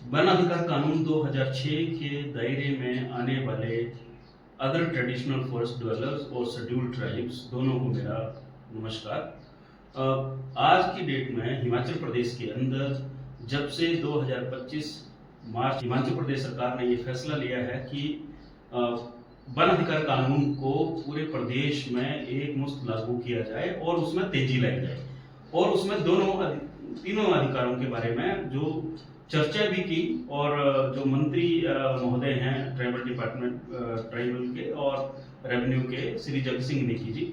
One अधिकार कानून 2006 के दायरे में आने वाले अदर ट्रेडिशनल फॉरेस्ट डवेलर्स और शेड्यूल्ड ट्राइब्स दोनों को मेरा नमस्कार। आज की डेट में हिमाचल प्रदेश के अंदर जब से 2025 मार्च हिमाचल प्रदेश सरकार ने ये फैसला लिया है कि वन अधिकार कानून को पूरे प्रदेश में एक मुश्त लागू किया जाए और उसमें तेजी लाई जाए और उसमें तीनों अधिकारों के बारे में जो चर्चा भी की और जो मंत्री महोदय हैं ट्राइबल के और रेवेन्यू के श्री जगत सिंह नेगी जी,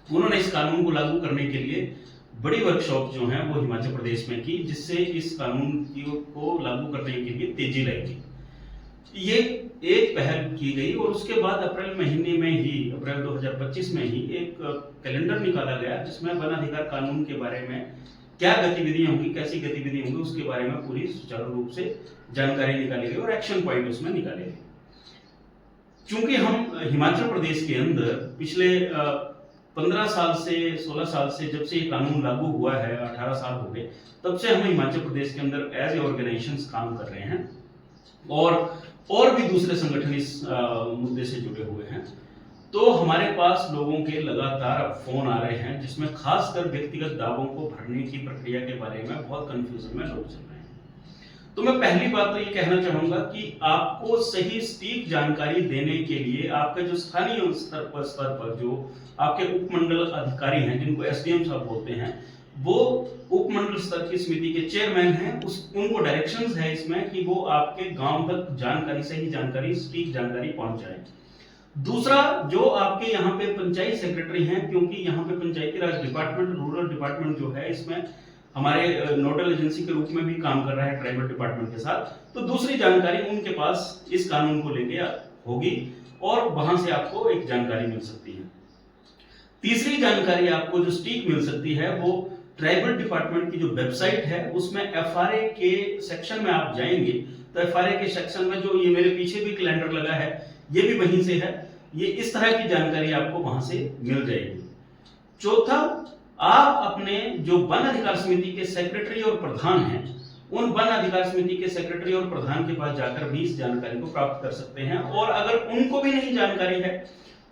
उन्होंने इस कानून को लागू करने के लिए बड़ी वर्कशॉप जो है वो हिमाचल प्रदेश में की, जिससे इस कानून को लागू करने के लिए तेजी लाई गई। ये एक पहल की गई और उसके बाद अप्रैल 2025 में ही एक कैलेंडर निकाला गया जिसमें वन अधिकार कानून के बारे में क्या गतिविधियां होंगी, कैसी गतिविधि होंगी, उसके बारे में पूरी सुचारू रूप से जानकारी निकाली गई और एक्शन पॉइंट उसमें निकाले गए। चूंकि हम हिमाचल प्रदेश के अंदर पिछले 15 साल से 16 साल से जब से ये कानून लागू हुआ है, 18 साल हो गए, तब से हम हिमाचल प्रदेश के अंदर एज ए ऑर्गेनाइजेशंस काम कर रहे हैं और भी दूसरे संगठन इस मुद्दे से जुड़े हुए हैं। तो हमारे पास लोगों के लगातार फोन आ रहे हैं जिसमें खासकर व्यक्तिगत दावों को भरने की प्रक्रिया के बारे में बहुत कंफ्यूजन में लोग चल रहे हैं। तो मैं पहली बात तो ये कहना चाहूंगा कि आपको सही सटीक जानकारी देने के लिए आपके जो स्थानीय स्तर पर जो आपके उपमंडल अधिकारी हैं, जिनको एसडीएम साहब बोलते हैं, वो उपमंडल स्तर की समिति के चेयरमैन हैं, उनको डायरेक्शंस है इसमें कि वो आपके गांव तक सही जानकारी सटीक जानकारी पहुंचाएं। दूसरा, जो आपके यहाँ पे पंचायत सेक्रेटरी हैं, क्योंकि यहाँ पे पंचायती राज डिपार्टमेंट, रूरल डिपार्टमेंट जो है, इसमें हमारे नोडल एजेंसी के रूप में भी काम कर रहा है ट्राइबल डिपार्टमेंट के साथ, तो दूसरी जानकारी उनके पास इस कानून को लेके होगी और वहां से आपको एक जानकारी मिल सकती है। तीसरी जानकारी आपको जो सटीक मिल सकती है वो ट्राइबल डिपार्टमेंट की जो वेबसाइट है, उसमें एफआरए के सेक्शन में आप जाएंगे तो एफआरए के सेक्शन में जो ये मेरे पीछे भी कैलेंडर लगा है, ये भी वहीं से है। ये इस तरह की जानकारी आपको वहां से मिल जाएगी। चौथा, आप अपने जो वन अधिकार समिति के सेक्रेटरी और प्रधान हैं, उन वन अधिकार समिति के सेक्रेटरी और प्रधान के पास जाकर भी इस जानकारी को प्राप्त कर सकते हैं और अगर उनको भी नहीं जानकारी है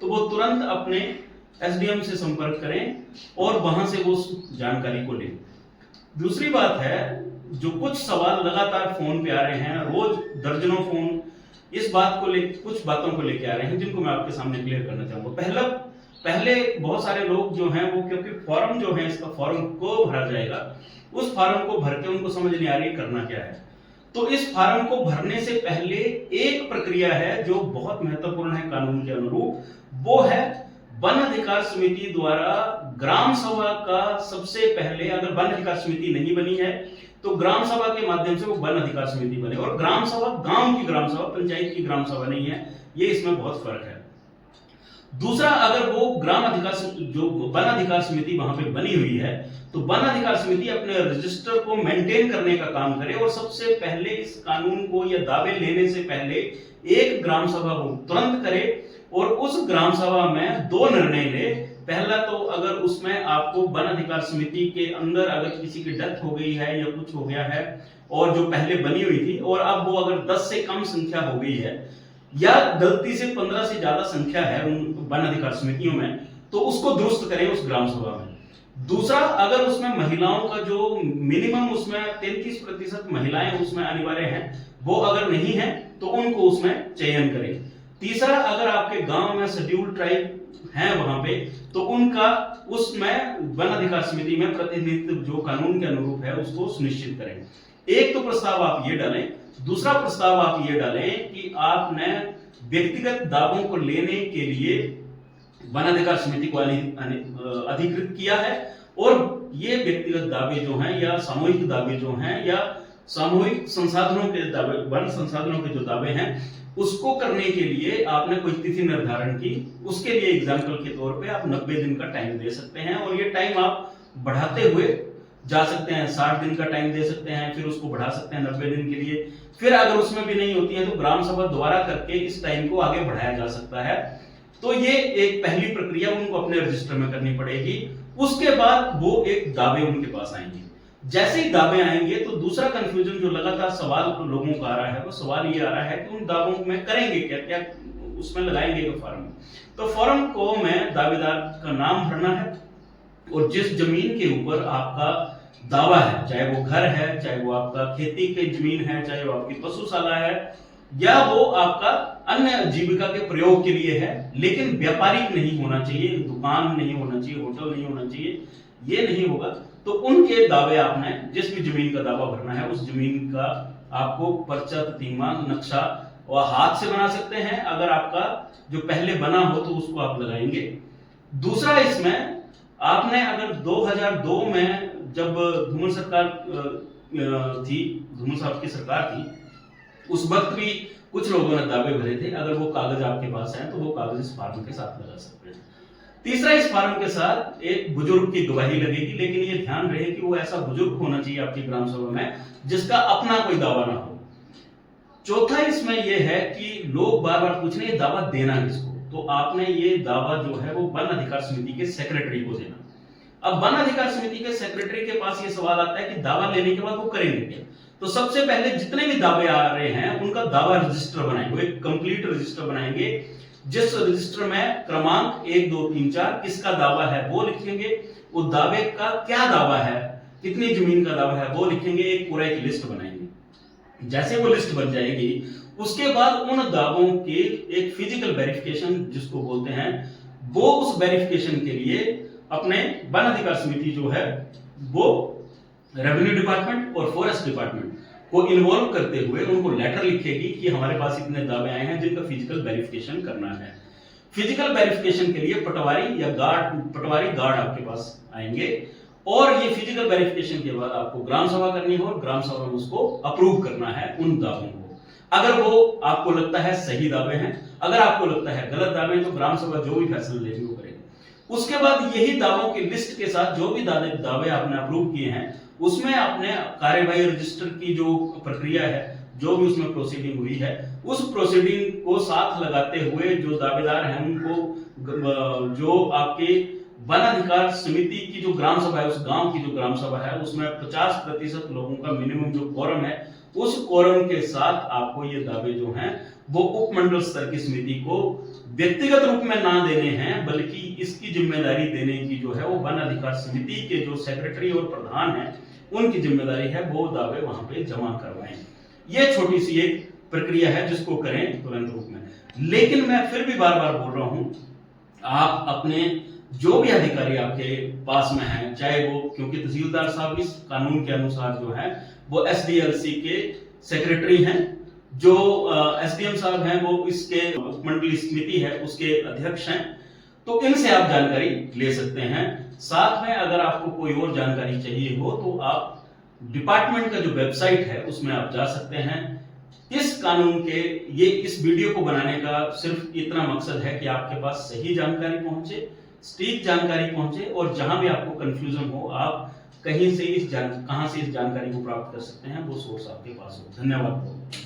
तो वो तुरंत अपने एसडीएम से संपर्क करें और वहां से वो जानकारी को लें। दूसरी बात है, जो कुछ सवाल लगातार फोन पे आ रहे हैं, रोज दर्जनों फोन इस बात को कुछ बातों को लेके आ रहे हैं जिनको मैं आपके सामने क्लियर करना चाहूंगा। पहले बहुत सारे लोग जो हैं वो, क्योंकि फॉर्म जो है इसका फॉर्म को भरा जाएगा, उस फॉर्म को भर के उनको समझ नहीं आ रही है करना क्या है। तो इस फॉर्म को भरने से पहले एक प्रक्रिया है जो बहुत महत्वपूर्ण है कानून के अनुरूप, वो है वन अधिकार समिति द्वारा ग्राम सभा का सबसे पहले, अगर वन अधिकार समिति नहीं बनी है तो ग्राम सभा के माध्यम से वो वन अधिकार समिति बने। और ग्राम सभा गांव की ग्राम सभा, पंचायत की ग्राम सभा नहीं है, ये इसमें बहुत फर्क है। दूसरा, अगर वो जो वन अधिकार समिति वहां पे बनी हुई है तो वन अधिकार समिति अपने रजिस्टर को मेंटेन करने का काम करे और सबसे पहले इस कानून को या दावे लेने से पहले एक ग्राम सभा को तुरंत करे और उस ग्राम सभा में 2 निर्णय ले। पहला तो अगर उसमें आपको वन अधिकार समिति के अंदर अगर किसी की डेथ हो गई है या कुछ हो गया है और जो पहले बनी हुई थी और अब वो अगर 10 से कम संख्या हो गई है या गलती से 15 से ज्यादा संख्या है उन वन अधिकार समितियों में, तो उसको दुरुस्त करें उस ग्राम सभा में। दूसरा, अगर उसमें महिलाओं का जो मिनिमम उसमें 33% महिलाएं उसमें अनिवार्य हैं, वो अगर नहीं है तो उनको उसमें चयन करें। तीसरा, अगर आपके गांव में शेड्यूल्ड ट्राइब हैं वहां पे, तो उनका उसमें वन अधिकार समिति में प्रतिनिधित्व जो कानून के अनुरूप है उसको सुनिश्चित करें। एक तो प्रस्ताव आप ये डालें। दूसरा प्रस्ताव आप ये डालें कि आपने व्यक्तिगत दावों को लेने के लिए वन अधिकार समिति को अधिकृत किया है और ये व्यक्तिगत दावे जो हैं या सामूहिक दावे जो हैं या सामूहिक संसाधनों के दावे, वन संसाधनों के जो दावे हैं, उसको करने के लिए आपने कोई तिथि निर्धारण की। उसके लिए एग्जाम्पल के तौर पे आप 90 दिन का टाइम दे सकते हैं और ये टाइम आप बढ़ाते हुए जा सकते हैं, 60 दिन का टाइम दे सकते हैं, फिर उसको बढ़ा सकते हैं 90 दिन के लिए। फिर अगर उसमें भी नहीं होती है तो ग्राम सभा द्वारा करके इस टाइम को आगे बढ़ाया जा सकता है। तो ये एक पहली प्रक्रिया उनको अपने रजिस्टर में करनी पड़ेगी। उसके बाद वो एक दावे उनके पास आएंगे। जैसे ही दावे आएंगे तो दूसरा कंफ्यूजन जो लगातार सवाल लोगों का आ रहा है, वो सवाल ये आ रहा है कि उन दावों में करेंगे क्या, क्या उसमें लगाएंगे फॉर्म। तो फॉर्म को में दावेदार का नाम भरना है और जिस जमीन के ऊपर आपका दावा है, चाहे वो घर है, चाहे वो आपका खेती की जमीन है, चाहे वो आपकी पशुशाला है, या वो आपका अन्य जीविका के प्रयोग के लिए है, लेकिन व्यापारिक नहीं होना चाहिए, दुकान नहीं होना चाहिए, होटल नहीं होना चाहिए, ये नहीं होगा, तो उनके दावे आपने जिस भी जमीन का दावा भरना है उस जमीन का आपको पर्चा, ततीमा, नक्शा और हाथ से बना सकते हैं। अगर आपका जो पहले बना हो तो उसको आप लगाएंगे। दूसरा, इसमें आपने अगर 2002 में जब धूमल सरकार थी, धूमल साहब की सरकार थी, उस वक्त भी कुछ लोगों ने दावे भरे थे। अगर वो कागज आपके पास है तो वो कागज इस फॉर्म के साथ लगा सकते हैं। तीसरा, इस फॉर्म के साथ एक बुजुर्ग की गवाही लगेगी, लेकिन ये ध्यान रहे कि वो ऐसा बुजुर्ग होना चाहिए आपकी ग्राम सभा में जिसका अपना कोई दावा ना हो। चौथा, इसमें यह है कि लोग बार बार पूछ रहे हैं दावा देना किसको, तो आपने ये दावा जो है वो वन अधिकार समिति के सेक्रेटरी को देना। अब वन अधिकार समिति के सेक्रेटरी के पास ये सवाल आता है कि दावा लेने के बाद वो करेंगे क्या। तो सबसे पहले जितने भी दावे आ रहे हैं उनका दावा रजिस्टर बनाएंगे, एक कंप्लीट रजिस्टर बनाएंगे, जिस रजिस्टर में क्रमांक 1 2 3 4 किसका दावा है वो लिखेंगे, वो दावे का क्या दावा है, कितनी जमीन का दावा है वो लिखेंगे, एक पूरा एक लिस्ट बनाएंगे। जैसे वो लिस्ट बन जाएगी उसके बाद उन दावों के एक फिजिकल वेरिफिकेशन जिसको बोलते हैं, वो उस वेरिफिकेशन के लिए अपने वन अधिकार समिति जो है वो रेवेन्यू डिपार्टमेंट और फॉरेस्ट डिपार्टमेंट को इन्वॉल्व करते हुए उनको लेटर लिखेगी कि हमारे पास इतने दावे आए हैं जिनका फिजिकल वेरिफिकेशन करना है। फिजिकल वेरिफिकेशन के लिए पटवारी या गार्ड आपके पास आएंगे और ये फिजिकल वेरिफिकेशन के बाद आपको ग्राम सभा करनी हो और ग्राम सभा में उसको अप्रूव करना है उन दावों को। अगर वो आपको लगता है सही दावे हैं, अगर आपको लगता है गलत दावे हैं, तो ग्राम सभा जो भी फैसला लेगी वो करेगी। उसके बाद यही दावों की लिस्ट के साथ जो भी दावे आपने अप्रूव किए हैं उसमें आपने कार्यवाही रजिस्टर की जो प्रक्रिया है, जो भी उसमें प्रोसीडिंग हुई है, उस प्रोसीडिंग को साथ लगाते हुए जो दावेदार हैं उनको जो आपके वन अधिकार समिति की जो ग्राम सभा है, उस गांव की जो ग्राम सभा है, उसमें 50% लोगों का मिनिमम जो कोरम है, उस कोरम के साथ आपको ये दावे जो हैं वो उपमंडल स्तर की समिति को व्यक्तिगत रूप में ना देने हैं, बल्कि इसकी जिम्मेदारी देने की जो है वो वन अधिकार समिति के जो सेक्रेटरी और प्रधान है उनकी जिम्मेदारी है, वो दावे वहां पे जमा करवाएं। ये छोटी सी एक प्रक्रिया है जिसको करें तुरंत रूप में। लेकिन मैं फिर भी बार बार बोल रहा हूं, आप अपने जो भी अधिकारी आपके पास में हैं, चाहे वो, क्योंकि तहसीलदार साहब इस कानून के अनुसार जो है वो एसडीएलसी के सेक्रेटरी हैं, जो एसडीएम साहब हैं वो इसके उपमंडलीय समिति है उसके अध्यक्ष हैं, तो इनसे आप जानकारी ले सकते हैं। साथ में अगर आपको कोई और जानकारी चाहिए हो तो आप डिपार्टमेंट का जो वेबसाइट है उसमें आप जा सकते हैं। इस कानून के इस वीडियो को बनाने का सिर्फ इतना मकसद है कि आपके पास सही जानकारी पहुंचे, सटीक जानकारी पहुंचे, और जहां भी आपको कंफ्यूजन हो आप कहीं से कहां से इस जानकारी को प्राप्त कर सकते हैं वो सोर्स आपके पास हो। धन्यवाद।